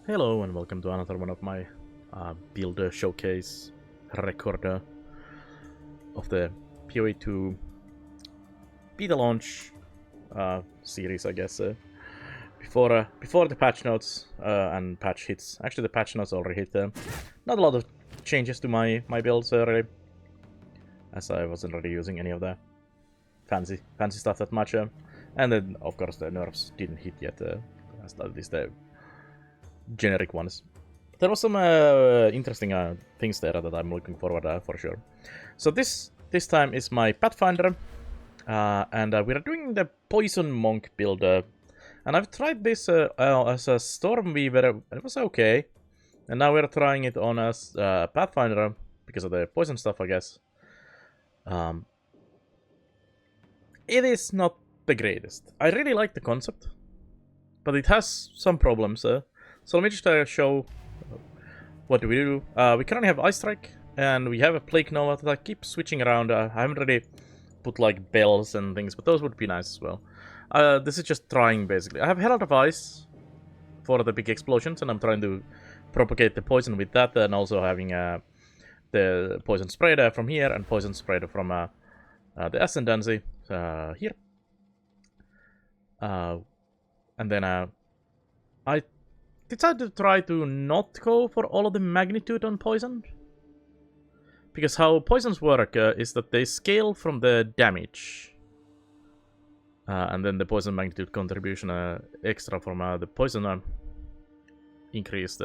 Hello and welcome to another one of my builder showcase recorder of the PoE2 beta launch series, I guess. Before the patch notes and patch hits. Actually, the patch notes already hit. Not a lot of changes to my builds really, as I wasn't really using any of the fancy stuff that much. And then, of course, the nerfs didn't hit yet. At least the generic ones. There was some interesting things there that I'm looking forward for sure. So this time is my Pathfinder, and we are doing the Poison Monk build. And I've tried this as a Stormweaver. It was okay, and now we're trying it on as Pathfinder because of the poison stuff, I guess. It is not the greatest. I really like the concept, but it has some problems. So let me just show what do we do. We currently have Ice Strike, and we have a Plague Nova that I keep switching around. I haven't really put like bells and things, but those would be nice as well. This is just trying, basically. I have Herald of Ice for the big explosions, and I'm trying to propagate the poison with that, and also having the Poison Spreader from here, and Poison Spreader from the Ascendancy here. And then I decided to try to not go for all of the magnitude on poison. Because how poisons work is that they scale from the damage. And then the poison magnitude contribution extra from the poison increased.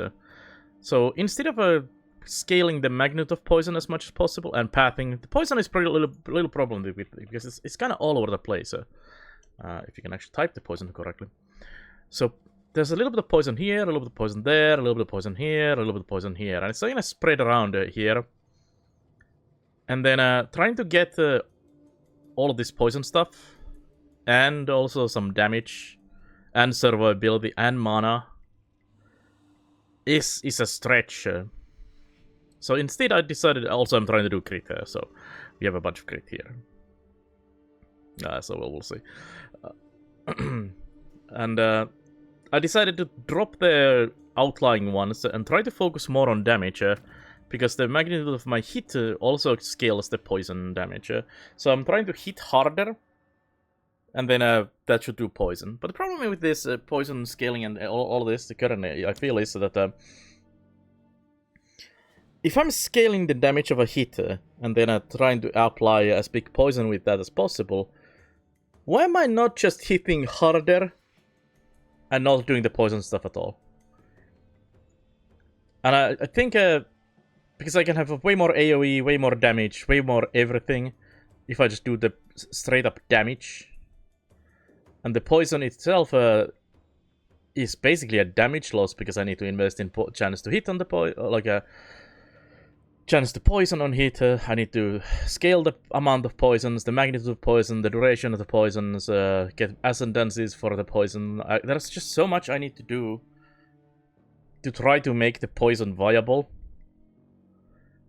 So instead of scaling the magnitude of poison as much as possible and pathing, the poison is pretty little problem with it because it's kind of all over the place. If you can actually type the poison correctly. So there's a little bit of poison here, a little bit of poison there, a little bit of poison here, a little bit of poison here. And it's going to spread around here. And then trying to get all of this poison stuff. And also some damage. And survivability and mana. Is a stretch. So instead I decided also I'm trying to do crit here. So we have a bunch of crit here. So we'll see. And I decided to drop the outlying ones and try to focus more on damage, because the magnitude of my hit also scales the poison damage. So I'm trying to hit harder, and then that should do poison. But the problem with this poison scaling and all this currently, I feel, is that if I'm scaling the damage of a hit and then trying to apply as big poison with that as possible, why am I not just hitting harder and not doing the poison stuff at all? And I think because I can have way more AoE, way more damage, way more everything if I just do the straight up damage. And the poison itself is basically a damage loss because I need to invest in chance to hit on the chance to poison on hit. I need to scale the amount of poisons, the magnitude of poison, the duration of the poisons, get ascendancies for the poison. There's just so much I need to do to try to make the poison viable.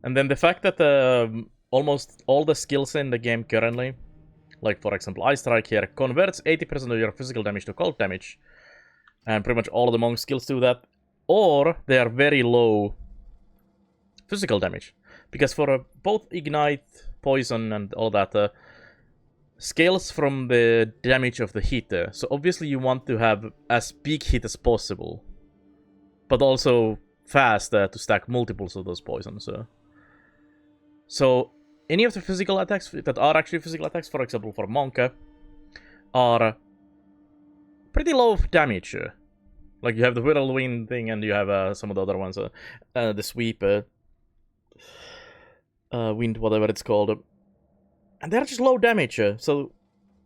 And then the fact that almost all the skills in the game currently, like for example Ice Strike here, converts 80% of your physical damage to cold damage. And pretty much all of the monk skills do that. Or they are very low physical damage, because for both ignite, poison, and all that scales from the damage of the hit. So obviously you want to have as big hit as possible, but also fast to stack multiples of those poisons. So any of the physical attacks that are actually physical attacks, for example for Monk, are pretty low damage. Like you have the Whirlwind thing, and you have some of the other ones, the Sweep. Wind, whatever it's called, and they're just low damage, so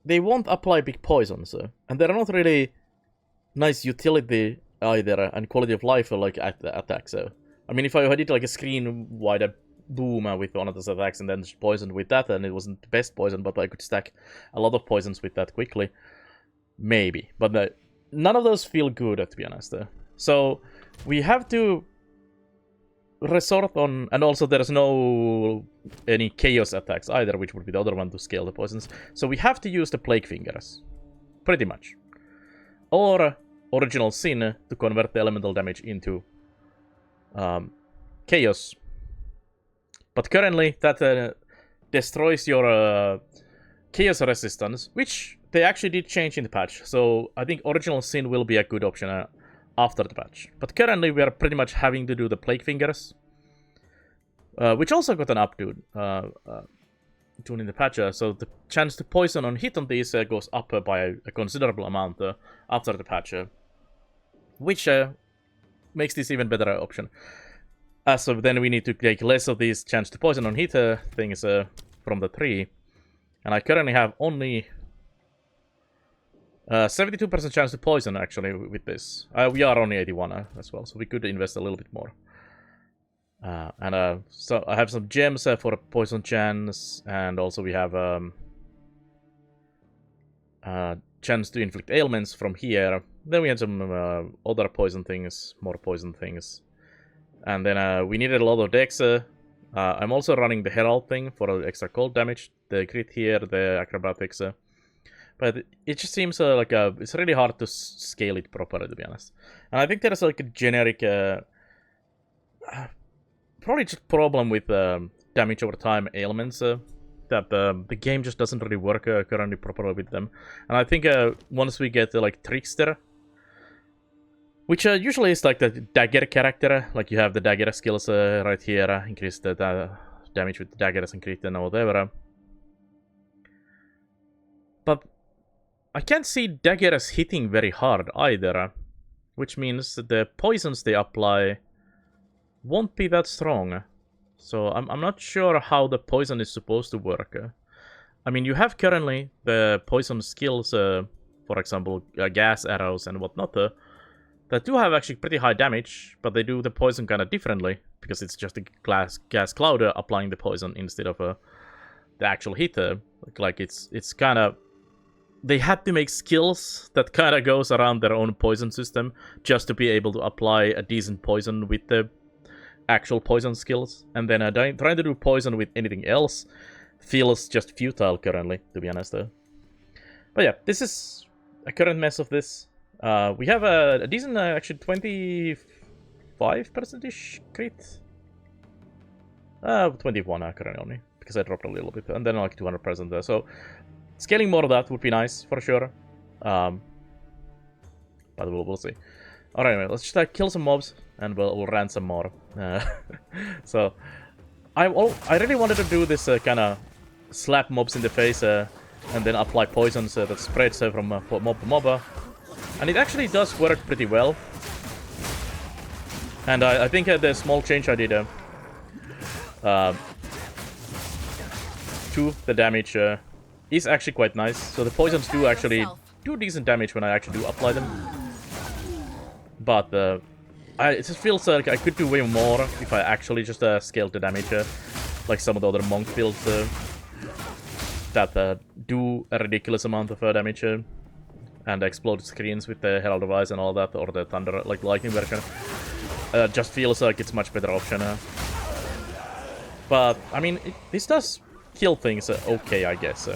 they won't apply big poisons, and they're not really nice utility either, and quality of life like attacks. I mean, if I did like a screen-wide boom with one of those attacks and then just poisoned with that, and it wasn't the best poison, but I could stack a lot of poisons with that quickly, maybe. But none of those feel good, to be honest. So we have to resort on, and also there's no any chaos attacks either, which would be the other one to scale the poisons. So we have to use the Plague Fingers, pretty much, or Original Sin to convert the elemental damage into Chaos. But currently, that destroys your Chaos resistance, which they actually did change in the patch. So I think Original Sin will be a good option after the patch. But currently, we are pretty much having to do the Plague Fingers, which also got an updo in the patch. So the chance to poison on hit on these goes up by a considerable amount after the patch, which makes this even better option. So then we need to take less of these chance to poison on hit things from the tree. And I currently have only 72% chance to poison, actually, with this. We are only 81 as well, so we could invest a little bit more. So I have some gems for poison chance, and also we have chance to inflict ailments from here. Then we had some other poison things, more poison things. And then we needed a lot of dex. I'm also running the Herald thing for extra cold damage, the crit here, the acrobatics. But it just seems like it's really hard to scale it properly, to be honest. And I think there's like a generic, probably just problem with damage over time ailments, that the game just doesn't really work currently properly with them. And I think once we get like Trickster, which usually is like the dagger character, like you have the dagger skills right here, increase the damage with the daggers and crit and whatever. But I can't see daggers hitting very hard either, which means that the poisons they apply won't be that strong. So I'm not sure how the poison is supposed to work. I mean, you have currently the poison skills, for example, gas arrows and whatnot, that do have actually pretty high damage, but they do the poison kind of differently, because it's just a gas cloud applying the poison instead of the actual hit. Like it's kind of... They had to make skills that kind of goes around their own poison system just to be able to apply a decent poison with the actual poison skills. And then trying to do poison with anything else feels just futile currently, to be honest. But yeah, this is a current mess of this. We have a decent, actually 25%-ish crit. 21 currently only, because I dropped a little bit, and then like 200% there. So scaling more of that would be nice, for sure. But we'll see. Alright, anyway, let's just kill some mobs, and we'll run some more. So, I really wanted to do this kind of slap mobs in the face, and then apply poisons that spreads from mob to mob. And it actually does work pretty well. And I think the small change I did to the damage is actually quite nice. So the poisons do actually do decent damage when I actually do apply them. But it just feels like I could do way more if I actually just scaled the damage, like some of the other monk builds that do a ridiculous amount of damage. And explode screens with the Herald of Ice and all that, or the Thunder, like lightning version. Just feels like it's much better option. But, I mean, this does kill things okay, I guess.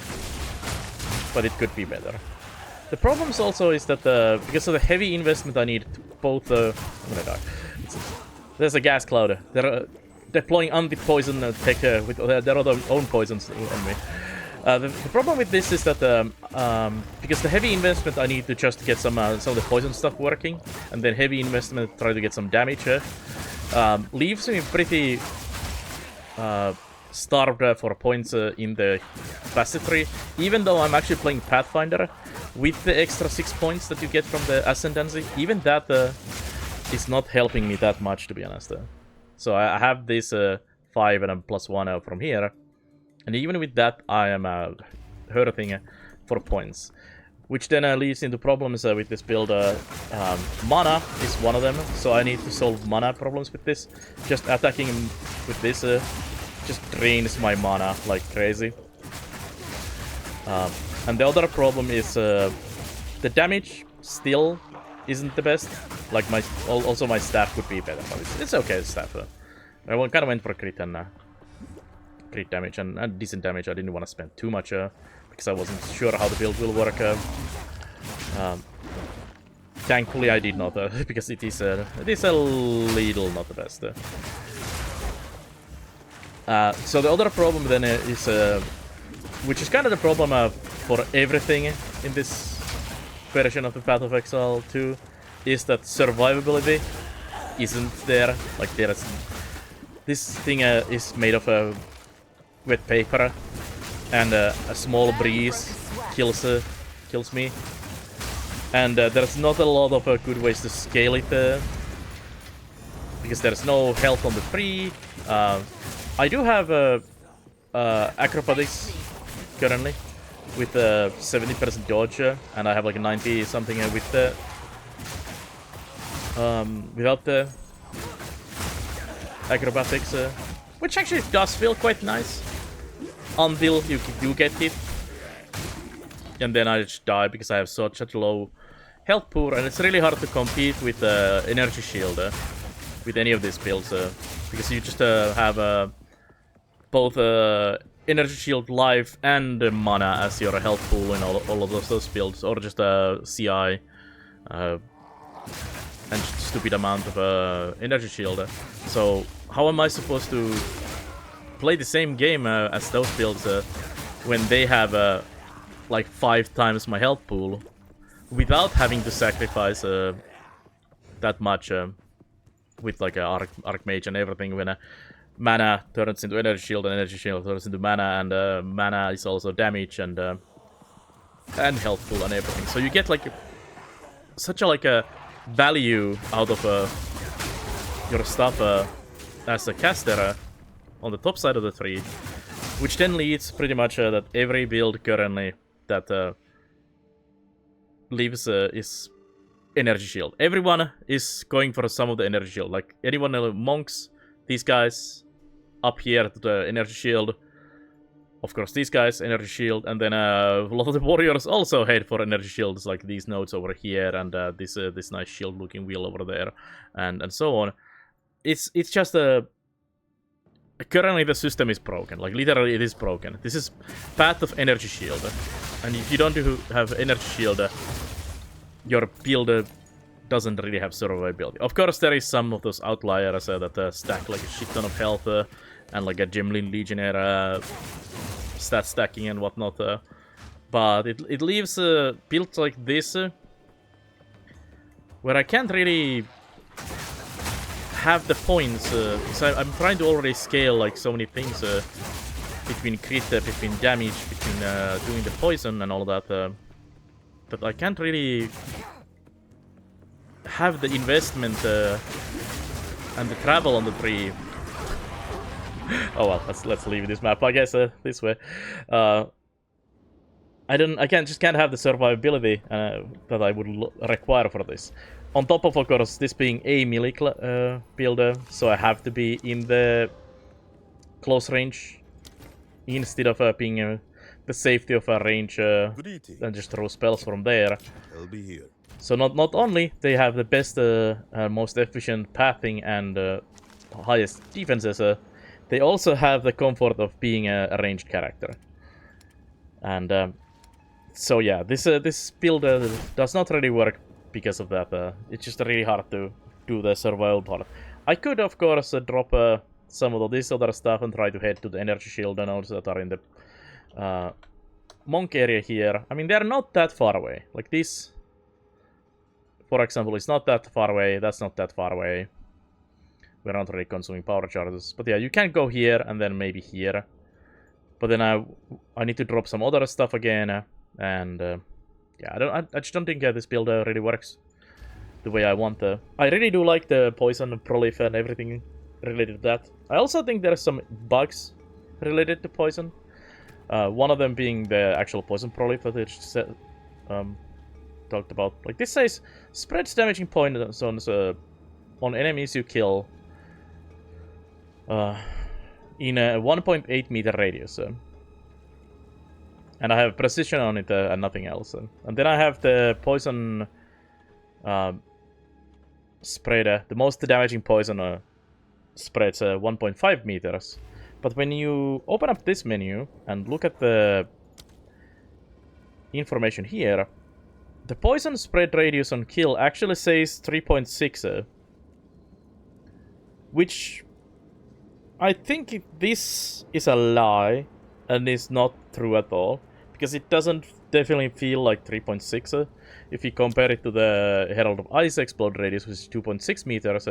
But it could be better. The problem also is that, because of the heavy investment I need to both... I'm gonna die. There's a gas cloud. They're deploying anti-poison tech with their own poisons on me. The problem with this is that because the heavy investment I need to just get some of the poison stuff working, and then heavy investment to try to get some damage, leaves me pretty starved for points in the facet tree, even though I'm actually playing Pathfinder with the extra 6 points that you get from the Ascendancy. Even that is not helping me that much, to be honest. So I have this 5 and a +1 from here. And even with that, I am hurting for points. Which then leads into problems with this build. Mana is one of them, so I need to solve mana problems with this. Just attacking with this just drains my mana like crazy. And the other problem is the damage still isn't the best. Like also my staff could be better, but it's okay, staff. I kind of went for crit and crit damage and decent damage. I didn't want to spend too much because I wasn't sure how the build will work. thankfully I did not, because it is a little not the best. So the other problem then is, which is kind of the problem for everything in this version of the Path of Exile 2, is that survivability isn't there. Like this thing is made of wet paper, and a small breeze kills me. And there's not a lot of good ways to scale it, because there's no health on the tree. I do have acrobatics currently with 70% dodge, and I have like a 90 something with the without the acrobatics, which actually does feel quite nice until you do get hit, and then I just die because I have such a low health pool, and it's really hard to compete with energy shield with any of these builds, because you just have both energy shield, life, and mana as your health pool in all of those builds, or just CI and just a stupid amount of energy shield. So how am I supposed to play the same game as those builds when they have like 5 times my health pool without having to sacrifice that much with like a Archmage and everything, when mana turns into energy shield and energy shield turns into mana, and mana is also damage and health pool and everything. So you get like such a value out of your stuff as a caster on the top side of the tree, which then leads pretty much that every build currently that leaves is energy shield. Everyone is going for some of the energy shield. Like anyone, monks, these guys up here to the energy shield. Of course, these guys, energy shield, and then a lot of the warriors also head for energy shields, like these nodes over here, and this nice shield-looking wheel over there, and so on. It's just currently the system is broken. Like literally, it is broken. This is Path of Energy Shield, and if you don't have energy shield, your build doesn't really have survivability. Of course, there is some of those outliers that stack like a shit ton of health and like a Gemlin Legionnaire stat stacking and whatnot. But it leaves builds like this where I can't really have the points. So I'm trying to already scale like so many things between crit, between damage, between doing the poison and all that. That I can't really have the investment and the travel on the tree. Oh well, let's leave this map, I guess, this way. I can't have the survivability that I would require for this. On top of course, this being a melee builder, so I have to be in the close range instead of being the safety of a range and just throw spells from there. I'll be here. So not only they have the best, most efficient pathing and highest defenses, they also have the comfort of being a ranged character. And so yeah, this build does not really work because of that. It's just really hard to do the survival part. I could of course drop some of this other stuff and try to head to the energy shield nodes that are in the monk area here. I mean, they're not that far away. Like this, for example, is not that far away. That's not that far away. We're not really consuming power charges. But yeah, you can go here and then maybe here. But then I need to drop some other stuff again. And yeah, I just don't think this build really works the way I want. I really do like the poison prolif and everything related to that. I also think there's some bugs related to poison. One of them being the actual poison prolif that I just said, talked about. Like this says, spreads damaging poisons on enemies you kill in a 1.8 meter radius. And I have precision on it and nothing else. And then I have the poison spread. The most damaging poison spreads 1.5 meters. But when you open up this menu and look at the information here, the poison spread radius on kill actually says 3.6, which I think this is a lie and is not true at all, because it doesn't definitely feel like 3.6 if you compare it to the Herald of Ice explode radius, which is 2.6 meters,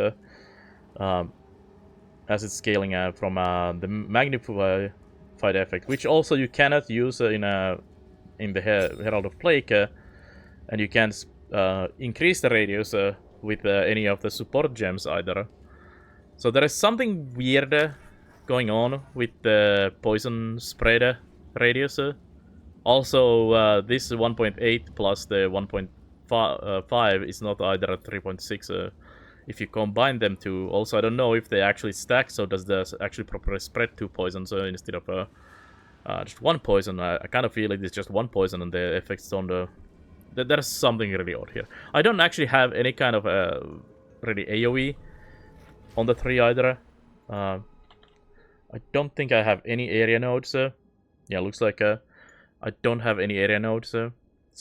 as it's scaling from the magnified effect, which also you cannot use in the Herald of Plague, and you can't increase the radius with any of the support gems either. So there is something weird going on with the poison spread radius. Also, this 1.8 plus the 1.5 is not either at 3.6. If you combine them two, also I don't know if they actually stack. So does this actually properly spread two poisons instead of just one poison? I kind of feel like it's just one poison, and the effects on the there's something really odd here. I don't actually have any kind of really AoE on the 3 either. I don't think I have any area nodes. Yeah, looks like I don't have any area nodes, so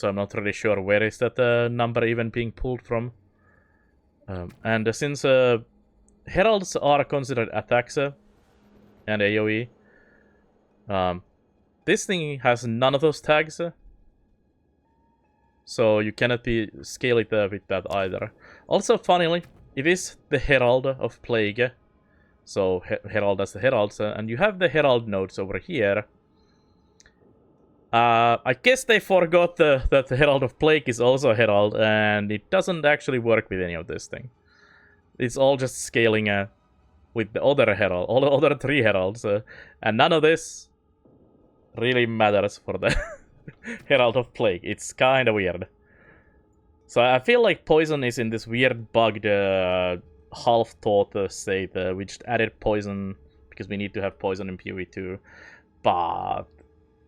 I'm not really sure where is that number even being pulled from. And since heralds are considered attacks and AoE, this thing has none of those tags. So you cannot scale it with that either. Also, funnily, it is the Herald of Plague. So Herald as the Heralds, and you have the Herald nodes over here. I guess they forgot that the Herald of Plague is also a Herald, and it doesn't actually work with any of this thing. It's all just scaling with the other Herald, all the other 3 Heralds, and none of this really matters for the Herald of Plague. It's kind of weird. So I feel like Poison is in this weird bugged half-thought state. We just added Poison because we need to have Poison in PoE too. But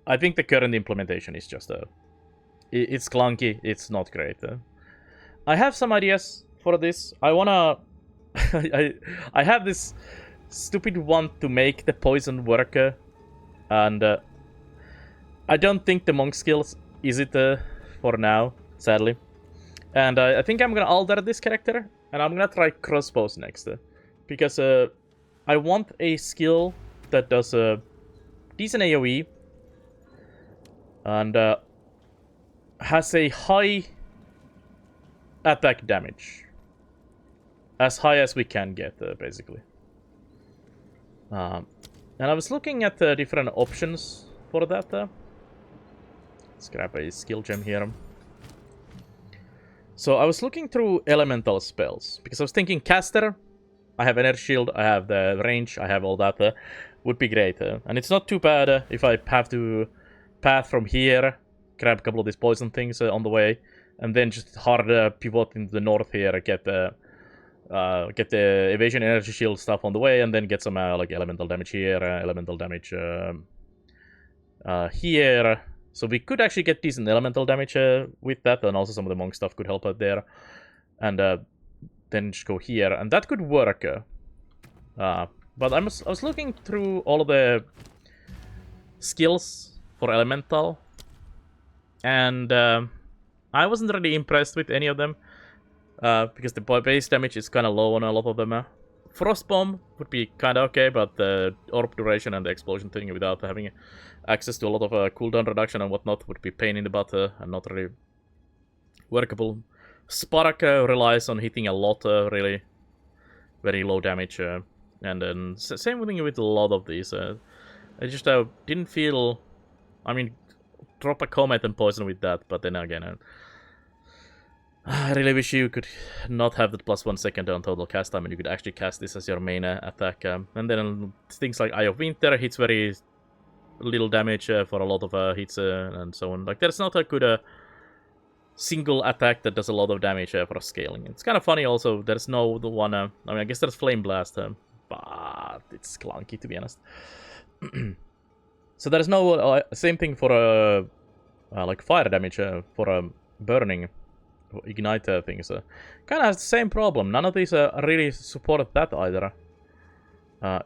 I think the current implementation is just it's clunky. It's not great. I have some ideas for this. I wanna I have this stupid one to make the Poison work, and I don't think the monk skills is it for now, sadly. And I think I'm gonna alter this character, and I'm gonna try crossbows next, because I want a skill that does decent AoE and has a high attack damage, as high as we can get, basically. And I was looking at different options for that. Let's grab a skill gem here. So I was looking through elemental spells, because I was thinking caster, I have energy shield, I have the range, I have all that, would be great. And it's not too bad if I have to path from here, grab a couple of these poison things on the way, and then just hard pivot into the north here, get the evasion energy shield stuff on the way, and then get some like elemental damage here, elemental damage here. So we could actually get decent elemental damage with that, and also some of the monk stuff could help out there. And then just go here, and that could work. But I was looking through all of the skills for elemental, and I wasn't really impressed with any of them, because the base damage is kind of low on a lot of them. Frost Bomb would be kind of okay, but the orb duration and the explosion thing without having access to a lot of cooldown reduction and whatnot would be pain in the butt and not really workable. Spark relies on hitting a lot, really very low damage, and then same thing with a lot of these. I just didn't feel. I mean, drop a comet and poison with that, but then again, I really wish you could not have that +1 second on total cast time, and you could actually cast this as your main attack. And then things like Eye of Winter hits very little damage for a lot of hits and so on. Like, there's not a good single attack that does a lot of damage for scaling. It's kind of funny also, there's no the one. I mean, I guess there's Flame Blast, but it's clunky, to be honest. So there's no same thing for like fire damage for burning. Ignite things. Kind of has the same problem. None of these really support that either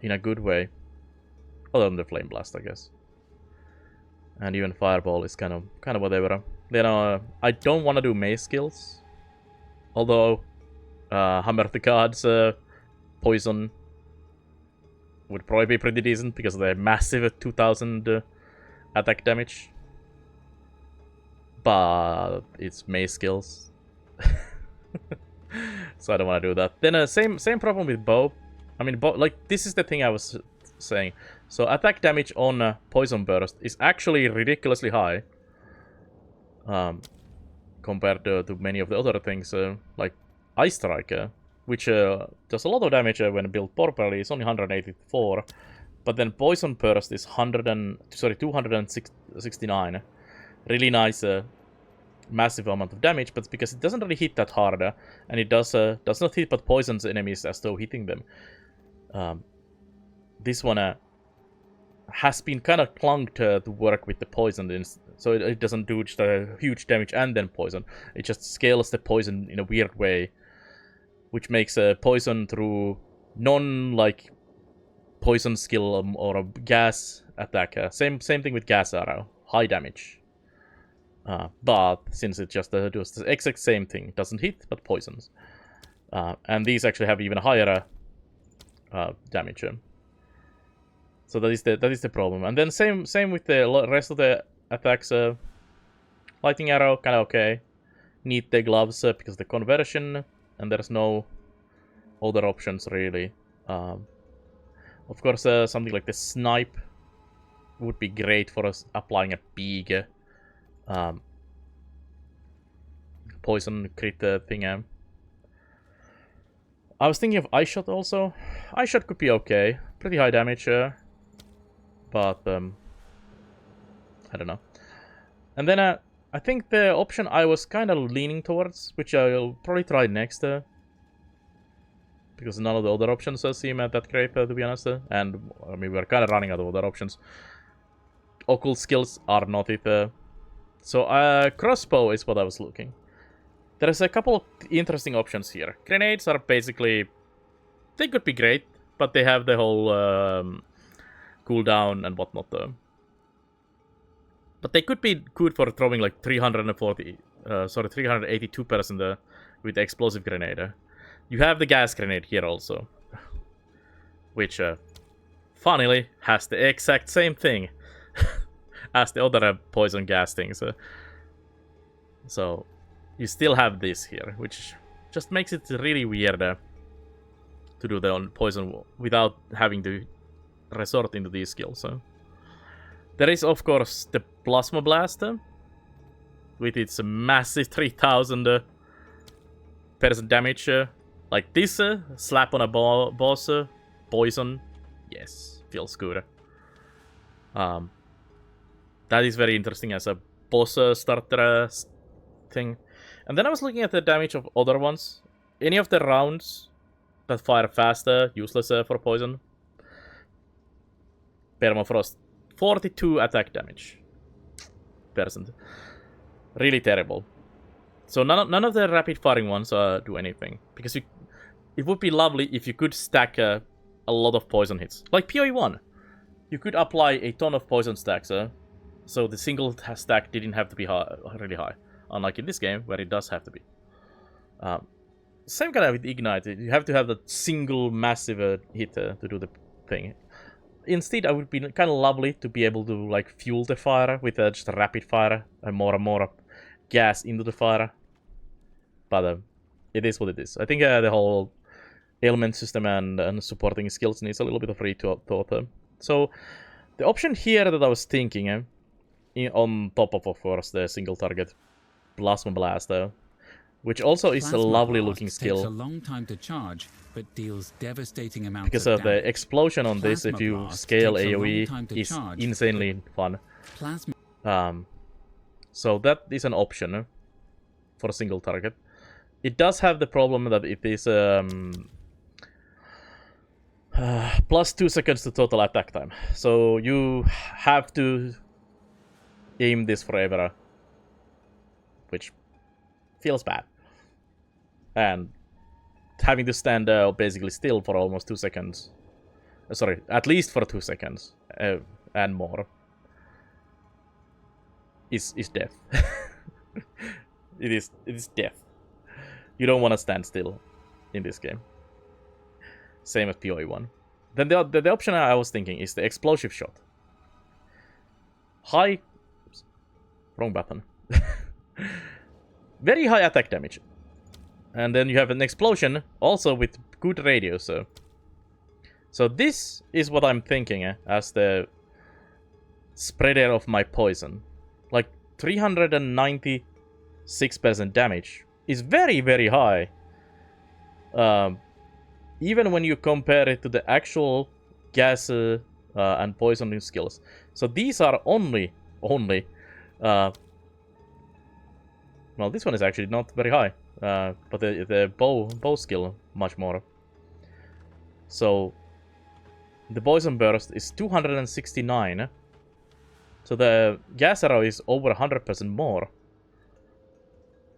in a good way. Other than the Flame Blast, I guess. And even Fireball is kind of whatever. Then I don't want to do mace skills. Although, Hammer of the Gods, Poison would probably be pretty decent because of the massive 2000 attack damage. But it's mace skills. So I don't want to do that. Then same problem with bow. I mean, like, this is the thing I was saying. So attack damage on Poison Burst is actually ridiculously high. Compared to many of the other things, like Ice Strike, which does a lot of damage when built properly. It's only 184, but then Poison Burst is 269. Really nice, massive amount of damage, but because it doesn't really hit that hard, and it does not hit but poisons enemies as though hitting them. This one has been kind of clunked to work with the poison, so it doesn't do just a huge damage and then poison. It just scales the poison in a weird way, which makes a poison through like poison skill or a gas attack. Same thing with gas arrow, high damage. But since it just does the exact same thing, it doesn't hit but poisons. And these actually have even higher damage. So that is the problem. And then same with the rest of the attacks. Lightning arrow, kind of okay. Need the gloves because the conversion, and there's no other options really. Of course, something like the snipe would be great for us applying a big poison crit thing. I was thinking of Ice Shot also. Ice Shot could be okay. Pretty high damage. But I don't know. And then I think the option I was kind of leaning towards, which I'll probably try next, because none of the other options seem that great, to be honest. And I mean, we're kind of running out of other options. Occult skills are not it. So crossbow is what I was looking. There's a couple of interesting options here. Grenades are basically, they could be great, but they have the whole cooldown and whatnot. But they could be good for throwing like 382% with the explosive grenade. You have the gas grenade here also, which funnily has the exact same thing as the other poison gas things. So you still have this here, which just makes it really weird to do the own poison without having to resort into these skills. There is, of course, the Plasma Blaster with its massive 3000 percent damage. Like this, slap on a boss, poison. Yes, feels good. That is very interesting as a boss starter thing. And then I was looking at the damage of other ones. Any of the rounds that fire faster, useless for poison. Permafrost, 42 attack damage percent. Really terrible. So none of the rapid firing ones do anything, because it would be lovely if you could stack a lot of poison hits, like PoE1. You could apply a ton of poison stacks, so the single stack didn't have to be really high, unlike in this game where it does have to be. Same kind of with Ignite. You have to have that single massive hit to do the thing. Instead, it would be kind of lovely to be able to like fuel the fire with just a rapid fire and more gas into the fire. But it is what it is. I think the whole ailment system and supporting skills needs a little bit of rethought. So the option here that I was thinking, on top of course the single target Plasma Blaster, which also is a lovely looking skill. Takes a long time to charge, but deals devastating amounts because of of the explosion on this, if you scale AoE, is insanely fun. So that is an option for a single target. It does have the problem that it is plus 2 seconds to total attack time. So you have to aim this forever, which feels bad. And having to stand basically still for almost 2 seconds. Sorry, at least for 2 seconds and more is death. It is death. You don't want to stand still in this game. Same as PoE 1. Then the option I was thinking is the explosive shot. High... Oops, wrong button. Very high attack damage. And then you have an explosion, also with good radius. So this is what I'm thinking as the spreader of my poison. Like 396% damage is very, very high. Even when you compare it to the actual gas and poisoning skills. So these are only well, this one is actually not very high, but the bow skill much more. So the poison burst is 269. So the gas arrow is over 100% more,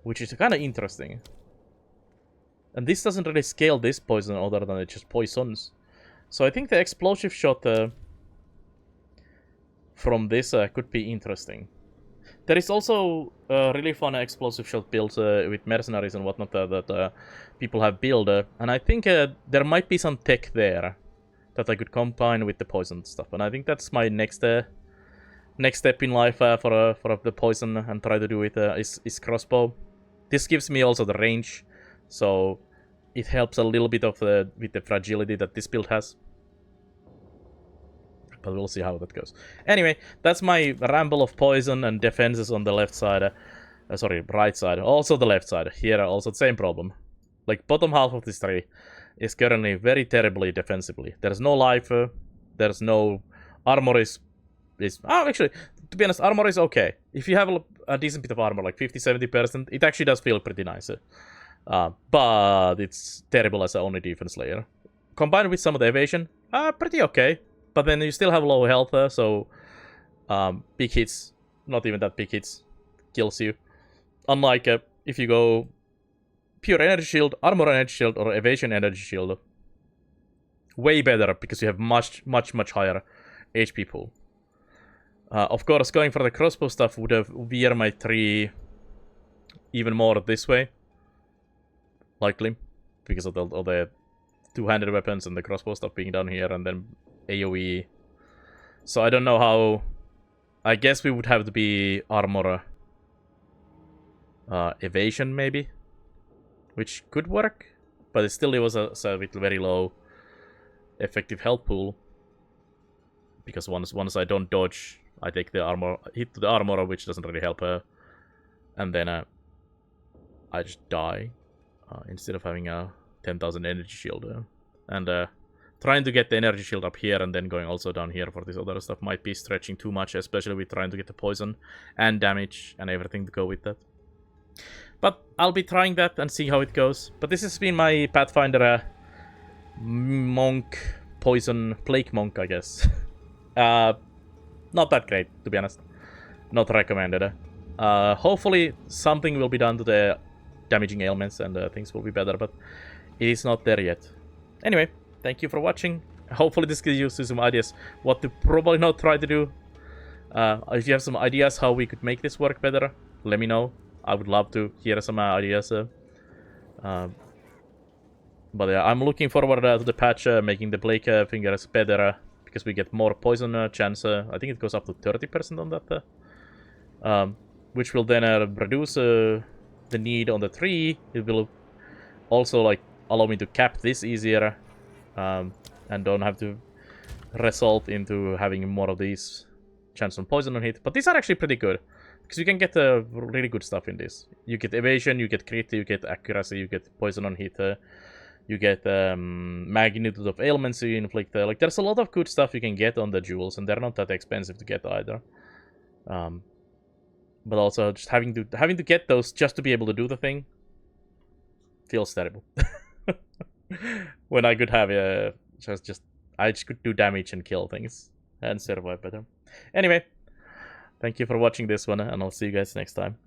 which is kind of interesting. And this doesn't really scale this poison other than it just poisons. So I think the explosive shot from this could be interesting. There is also really fun explosive shot builds with mercenaries and whatnot that people have built. And I think there might be some tech there that I could combine with the poison stuff. And I think that's my next step in life for the poison and try to do it is crossbow. This gives me also the range. So it helps a little bit of with the fragility that this build has. But we'll see how that goes. Anyway, that's my ramble of poison and defenses on the left side. Sorry, right side. Also the left side. Here also the same problem. Like bottom half of this tree is currently very terribly defensively. There's no life. There's no armor is... Oh, actually, to be honest, armor is okay. If you have a decent bit of armor, like 50-70%, it actually does feel pretty nice. But it's terrible as an only defense layer. Combined with some of the evasion, pretty okay. But then you still have low health, so big hits, not even that big hits, kills you. Unlike if you go pure energy shield, armor energy shield, or evasion energy shield. Way better, because you have much higher HP pool. Of course, going for the crossbow stuff would have veered my tree even more this way. Likely. Because of the two-handed weapons and the crossbow stuff being down here, and then AoE. So I don't know how... I guess we would have to be armor evasion, maybe? Which could work. But it still was a with very low effective health pool. Because once I don't dodge, I take the armor hit to the armor, which doesn't really help her. And then I just die. Instead of having a 10,000 energy shield. And trying to get the energy shield up here and then going also down here for this other stuff might be stretching too much, especially with trying to get the poison and damage and everything to go with that. But I'll be trying that and see how it goes. But this has been my Pathfinder monk, poison, plague monk, I guess. Not that great, to be honest. Not recommended. Hopefully something will be done to the damaging ailments and things will be better, but it is not there yet. Anyway, thank you for watching. Hopefully this gives you some ideas what to probably not try to do. If you have some ideas how we could make this work better, let me know. I would love to hear some ideas. But yeah, I'm looking forward to the patch making the Blake fingers better, because we get more poison chance. I think it goes up to 30% on that. Which will then reduce the need on the tree. It will also like allow me to cap this easier, and don't have to result into having more of these chance on poison on hit. But these are actually pretty good, because you can get really good stuff in this. You get evasion, you get crit, you get accuracy, you get poison on hit, you get magnitude of ailments you inflict. Like there's a lot of good stuff you can get on the jewels, and they're not that expensive to get either. But also just having to get those just to be able to do the thing feels terrible. When I could have I just could do damage and kill things and survive better. Anyway, thank you for watching this one, and I'll see you guys next time.